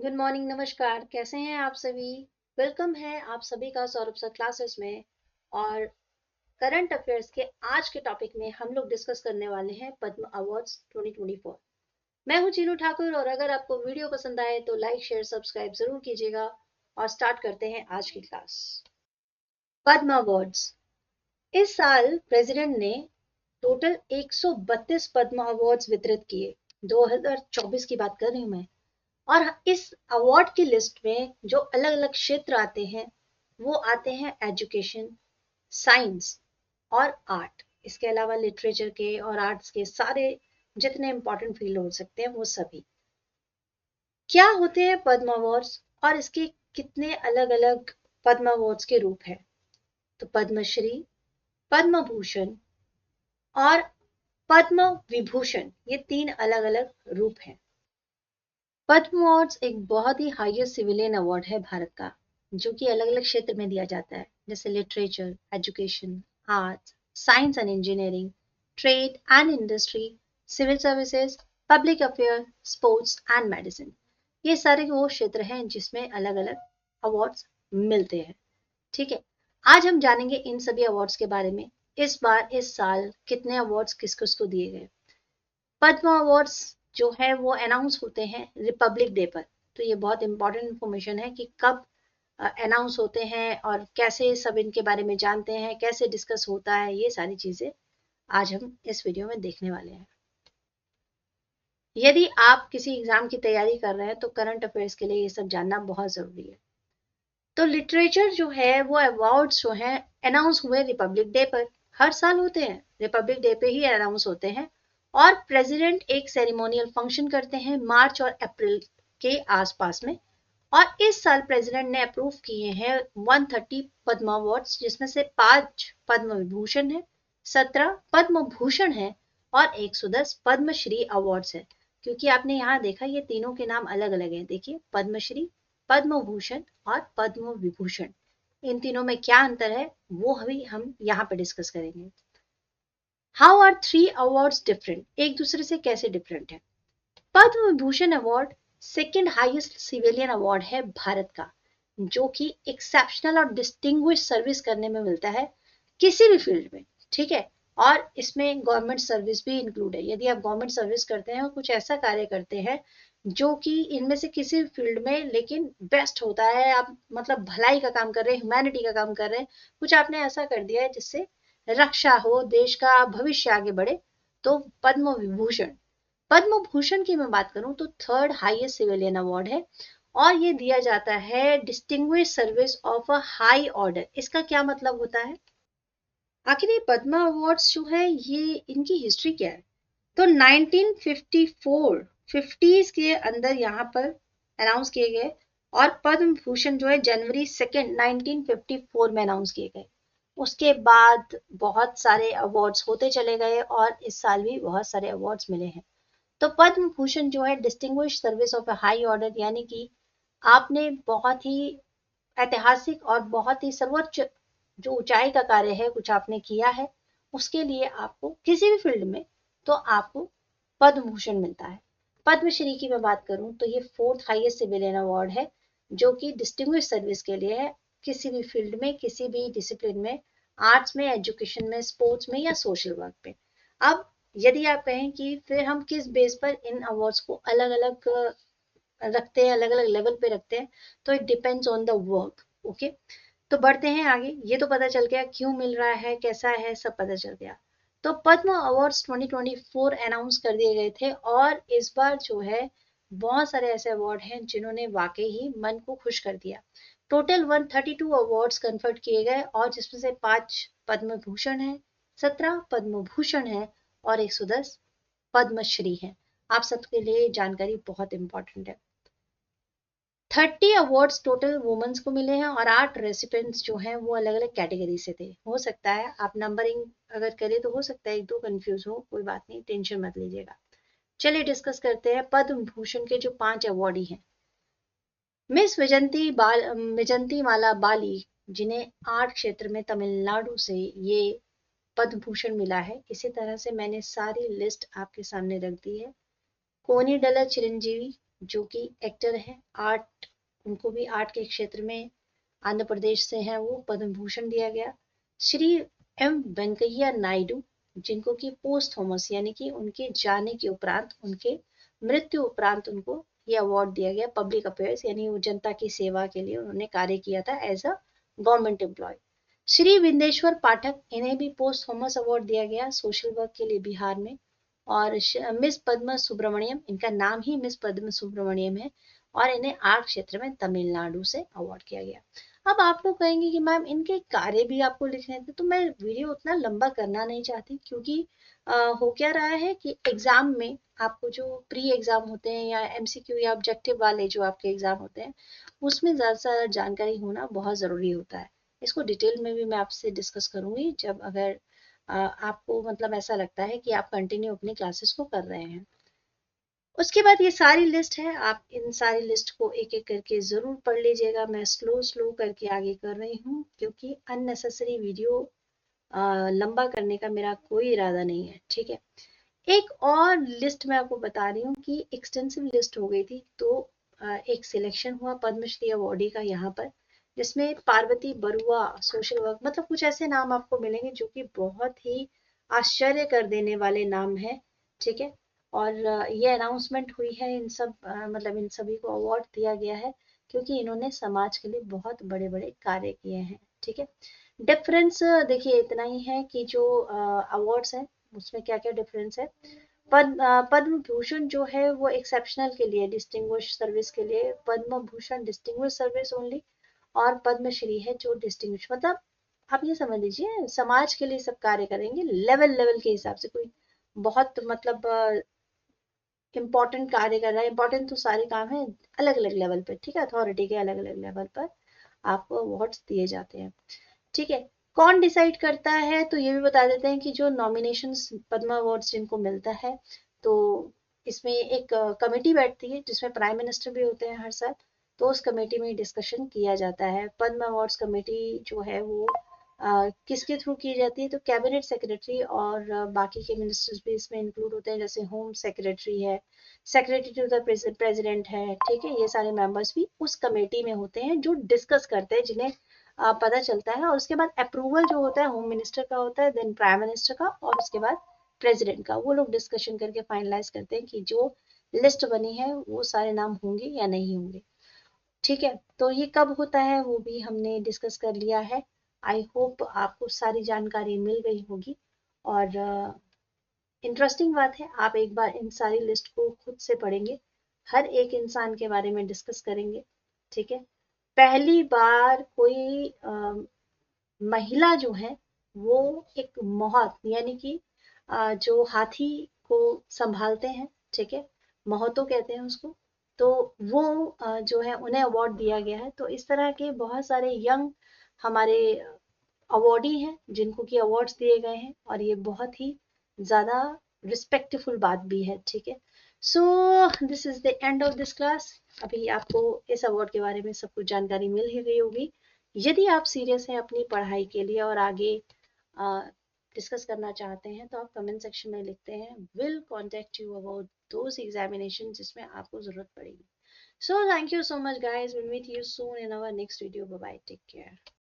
Good morning, नमस्कार। कैसे हैं आप सभी? वेलकम है आप सभी का सौरभ सर क्लासेस में। और करंट अफेयर्स के आज के टॉपिक में हम लोग डिस्कस करने वाले हैं पद्म अवार्ड्स 2024। मैं हूं चीनू ठाकुर और अगर आपको वीडियो पसंद आए तो लाइक शेयर सब्सक्राइब जरूर कीजिएगा। और स्टार्ट करते हैं आज की क्लास। पद्म अवार्ड्स। इस साल प्रेसिडेंट ने टोटल 132 पद्म अवार्ड्स वितरित किए। 2024 की बात कर रही हूँ मैं। और इस अवार्ड की लिस्ट में जो अलग अलग क्षेत्र आते हैं वो आते हैं एजुकेशन, साइंस और आर्ट। इसके अलावा लिटरेचर के और आर्ट्स के सारे जितने इंपॉर्टेंट फील्ड हो सकते हैं वो सभी। क्या होते हैं पद्म अवार्ड्स और इसके कितने अलग अलग पद्म अवार्ड्स के रूप हैं? तो पद्मश्री, पद्म भूषण और पद्म विभूषण, ये तीन अलग अलग रूप हैं। पद्म अवार्ड्स एक बहुत ही हाईएस्ट सिविलियन अवार्ड है भारत का, जो कि अलग अलग क्षेत्र में दिया जाता है, जैसे literature, education, arts, science and engineering, trade and industry, civil services, public affair, sports and medicine. ये सारे वो क्षेत्र हैं जिसमें अलग अलग अवार्ड्स मिलते हैं। ठीक है, आज हम जानेंगे इन सभी अवार्ड्स के बारे में। इस बार इस साल कितने अवार्ड्स किस किसको दिए गए। पद्म अवार्ड्स जो है वो अनाउंस होते हैं रिपब्लिक डे पर। तो ये बहुत इंपॉर्टेंट इंफॉर्मेशन है कि कब अनाउंस होते हैं और कैसे सब इनके बारे में जानते हैं, कैसे डिस्कस होता है, ये सारी चीजें आज हम इस वीडियो में देखने वाले हैं। यदि आप किसी एग्जाम की तैयारी कर रहे हैं तो करंट अफेयर्स के लिए ये सब जानना बहुत जरूरी है। तो लिटरेचर जो है वो अवार्ड्स जो हैं अनाउंस हुए रिपब्लिक डे पर। हर साल होते हैं, रिपब्लिक डे पे ही अनाउंस होते हैं। और प्रेसिडेंट एक सेरेमोनियल फंक्शन करते हैं मार्च और अप्रैल के आसपास में। और इस साल प्रेसिडेंट ने अप्रूव किए हैं 130 पद्म अवार्ड्स, जिसमें से 5 पद्म विभूषण है, 17 पद्म भूषण है और 110 पद्मश्री अवार्ड्स है। क्योंकि आपने यहाँ देखा ये तीनों के नाम अलग अलग हैं। देखिए, पद्मश्री, पद्म भूषण और पद्म विभूषण, इन तीनों में क्या अंतर है वो अभी हम यहाँ पे डिस्कस करेंगे। How are three awards different? एक दूसरे से कैसे डिफरेंट है? Padma Vibhushan award second highest civilian award है भारत का, जो कि एक्सेप्शनल और डिस्टिंग्विश सर्विस करने में मिलता है किसी भी फील्ड में। ठीक है, और इसमें गवर्नमेंट सर्विस भी इंक्लूड है। यदि आप गवर्नमेंट सर्विस करते हैं और कुछ ऐसा कार्य करते हैं जो कि इनमें से किसी भी फील्ड में लेकिन बेस्ट होता है, आप मतलब भलाई का काम कर रहे हैं, ह्यूमैनिटी का काम कर रहे हैं, कुछ आपने ऐसा कर दिया है जिससे रक्षा हो, देश का भविष्य आगे बढ़े, तो पद्म विभूषण। पद्म भूषण की मैं बात करूं तो थर्ड हाईएस्ट सिविलियन अवार्ड है और ये दिया जाता है distinguish service of a high order. इसका क्या मतलब होता है? आखिर ये पद्मा अवार्ड्स जो है ये इनकी हिस्ट्री क्या है? तो 1954 50s के अंदर यहाँ पर अनाउंस किए गए और पद्म भूषण जो है जनवरी 2 1954 में अनाउंस किए गए। उसके बाद बहुत सारे अवार्ड्स होते चले गए और इस साल भी बहुत सारे अवार्ड्स मिले हैं। तो पद्म भूषण जो है distinguish service of a high order, यानी कि आपने बहुत ही ऐतिहासिक और बहुत ही सर्वोच्च जो ऊंचाई का कार्य है कुछ आपने किया है, उसके लिए आपको किसी भी फील्ड में तो आपको पद्म भूषण मिलता है। पद्मश्री की मैं बात करूं तो ये फोर्थ हाईएस्ट सिविलियन अवार्ड है, जो कि डिस्टिंग्विश सर्विस के लिए है, किसी भी फील्ड में, किसी भी डिसिप्लिन में, आर्ट्स में, एजुकेशन में, स्पोर्ट्स में या सोशल वर्क पे। अब यदि आप कहें कि फिर हम किस बेस पर इन अवार्ड्स को अलग अलग रखते हैं, अलग अलग लेवल पे रखते हैं, तो it depends on the work. Okay, तो बढ़ते हैं आगे। ये तो पता चल गया क्यों मिल रहा है, कैसा है, सब पता चल गया। तो पद्म अवार्ड्स 2024 अनाउंस कर दिए गए थे और इस बार जो है बहुत सारे ऐसे अवार्ड हैं जिन्होंने वाकई ही मन को खुश कर दिया। टोटल 132 अवार्ड्स कन्फर्ड किए गए और जिसमें से 5 पद्म भूषण है, 17 पद्म भूषण है और 110 पद्मश्री है। आप सबके लिए जानकारी बहुत इंपॉर्टेंट है। 30 अवार्ड्स टोटल वुमेन्स को मिले हैं और 8 रेसिपिएंट्स जो हैं वो अलग अलग कैटेगरी से थे। हो सकता है आप नंबरिंग अगर करें तो हो सकता है एक दो कंफ्यूज हो, कोई बात नहीं, टेंशन मत लीजिएगा। चलिए डिस्कस करते हैं पद्म भूषण के जो 5 अवार्डी हैं। मिस विजंती माला बाली, जिन्हें आर्ट क्षेत्र में तमिलनाडु से ये पद्म भूषण मिला है। इसी तरह से मैंने सारी लिस्ट आपके सामने रख दी है। कोनी डला चिरंजीवी, जो कि एक्टर है, आर्ट, उनको भी आर्ट के क्षेत्र में आंध्र प्रदेश से हैं, वो पद्म भूषण दिया गया। श्री एम वेंकैया नायडू, जिनको कि पोस्ट थॉमस यानी कि उनके जाने के उपरांत, उनके मृत्यु उपरांत उनको ये अवार्ड दिया गया, पब्लिक अफेयर्स यानी वो जनता की सेवा के लिए उन्होंने कार्य किया था as a government employ. Shri Bindeshwar Pathak, इन्हें भी पोस्ट थॉमस अवार्ड दिया गया सोशल वर्क के लिए बिहार में। और मिस पद्म सुब्रमण्यम, इनका नाम ही मिस पद्म सुब्रमण्यम है, और इन्हें आर्ट क्षेत्र में तमिलनाडु से अवार्ड किया गया। अब आप लोग कहेंगे कि मैम इनके कार्य भी आपको लिखने थे, तो मैं वीडियो उतना लंबा करना नहीं चाहती, क्योंकि हो क्या रहा है कि एग्जाम में आपको जो प्री एग्जाम होते हैं या एमसीक्यू या ऑब्जेक्टिव वाले जो आपके एग्जाम होते हैं, उसमें ज़्यादा से ज़्यादा जानकारी होना बहुत ज़रूरी होता है। इसको डिटेल में भी मैं आपसे डिस्कस करूंगी जब अगर आपको मतलब ऐसा लगता है कि आप कंटिन्यू अपनी क्लासेस को कर रहे हैं। उसके बाद ये सारी लिस्ट है, आप इन सारी लिस्ट को एक एक करके जरूर पढ़ लीजिएगा। मैं स्लो स्लो करके आगे कर रही हूँ, क्योंकि अननेसेसरी वीडियो लंबा करने का मेरा कोई इरादा नहीं है, ठीक है। एक और लिस्ट मैं आपको बता रही हूँ कि एक्सटेंसिव लिस्ट हो गई थी, तो एक सिलेक्शन हुआ पद्मश्री अवार्डी का यहाँ पर, जिसमें पार्वती बरुआ सोशल वर्क, मतलब कुछ ऐसे नाम आपको मिलेंगे जो कि बहुत ही आश्चर्य कर देने वाले नाम है, ठीक है। और ये अनाउंसमेंट हुई है, इन सब मतलब इन सभी को अवार्ड दिया गया है क्योंकि इन्होंने समाज के लिए बहुत बड़े बड़े कार्य किए हैं, ठीक है। डिफरेंस देखिए इतना ही है कि जो अवार्ड्स हैं उसमें क्या क्या डिफरेंस है। पद्म भूषण जो है वो एक्सेप्शनल के लिए, डिस्टिंग्विश सर्विस के लिए, Padma Bhushan distinguish service only, और पद्मश्री है जो डिस्टिंग्विश, मतलब आप ये समझ लीजिए समाज के लिए सब कार्य करेंगे, लेवल लेवल के हिसाब से। कोई बहुत मतलब इम्पोर्टेंट कार्य कर रहा है, इम्पोर्टेंट तो सारे काम है, अलग अलग लेवल पर, ठीक है, अथॉरिटी के अलग अलग लेवल पर आपको अवार्ड्स दिए जाते हैं, ठीक है। कौन डिसाइड करता है, तो ये भी बता देते हैं कि जो नॉमिनेशंस पद्मा अवार्ड्स जिनको मिलता है, तो इसमें एक कमेटी बैठती है जिसमें प्राइम मिनिस्टर भी होते हैं हर साल, तो उस कमेटी में डिस्कशन किया जाता है। पद्मा अवार्ड्स कमेटी जो है वो किसके थ्रू की जाती है, तो कैबिनेट सेक्रेटरी और बाकी के मिनिस्टर्स भी इसमें इंक्लूड होते हैं, जैसे होम सेक्रेटरी है, सेक्रेटरी टू द प्रेसिडेंट है, ठीक है। ये सारे मेंबर्स भी उस कमेटी में होते हैं जो डिस्कस करते हैं, जिन्हें पता चलता है, और उसके बाद अप्रूवल जो होता है होम मिनिस्टर का होता है, देन प्राइम मिनिस्टर का, और उसके बाद प्रेसिडेंट का। वो लोग डिस्कशन करके फाइनलाइज करते हैं कि जो लिस्ट बनी है वो सारे नाम होंगे या नहीं होंगे, ठीक है। तो ये कब होता है वो भी हमने डिस्कस कर लिया है। आई होप आपको सारी जानकारी मिल गई होगी, और इंटरेस्टिंग बात है, आप एक बार इन सारी लिस्ट को खुद से पढ़ेंगे, हर एक इंसान के बारे में डिस्कस करेंगे, ठीक है। पहली बार कोई महिला जो है वो एक महत यानी कि जो हाथी को संभालते हैं, ठीक है, महतो कहते हैं उसको, तो वो जो है उन्हें अवार्ड दिया गया है। तो इस तरह के बहुत सारे यंग हमारे अवार्डी हैं जिनको कि अवार्ड्स दिए गए हैं, और ये बहुत ही ज्यादा रिस्पेक्टफुल बात भी है, ठीक है। So this is the end of this class. अभी आपको इस अवार्ड के बारे में सब कुछ जानकारी मिल ही गई होगी। यदि आप सीरियस हैं अपनी पढ़ाई के लिए और आगे डिस्कस करना चाहते हैं, तो आप कमेंट सेक्शन में लिखते हैं, will contact you about those examination जिसमें आपको जरूरत पड़ेगी। So thank you so much guys, will meet you soon in our next video, bye bye, take care.